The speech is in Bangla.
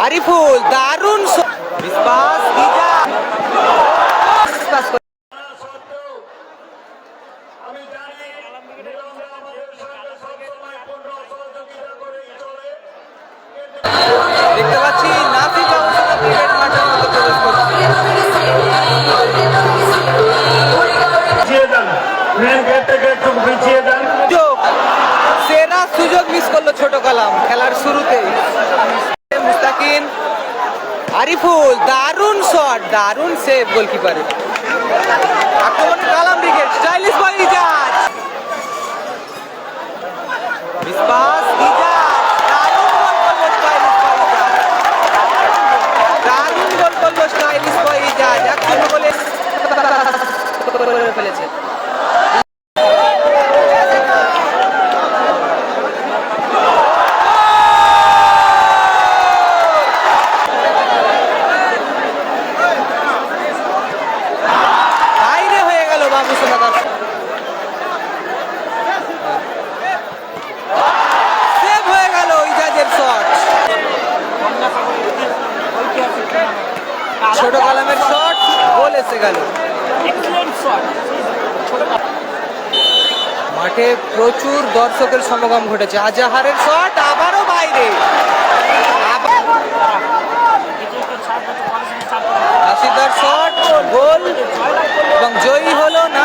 আরিফুল দারুণ পাস দেখতে পাচ্ছি নাফিস ক্রিকেট মাঠের মধ্যে প্রবেশ করছে। সেরা সুযোগ মিস করলো ছোট কালাম খেলার শুরুতেই। মুস্তাকিন আরিফুল দারুণ শট, দারুণ সেভ গোলকিপারের। আক্রমণ কালাম ব্রিগেড, স্টাইলিশ বল ইজাজ, মিসপাস ইজাজ, দারুণ গোল করলো স্টাইলিশ বল ইজাজ। 1-0 গোলে ফেলেছে। সেভ হয়ে গেল ইজাজের শট, ছোট কালামের শট, গোল এসে গেল। মাঠে প্রচুর দর্শকের সমাগম ঘটেছে। আজাহারের শট আবারও বাইরে, নাসিদার শট, গোল এবং জয়ী হলো না।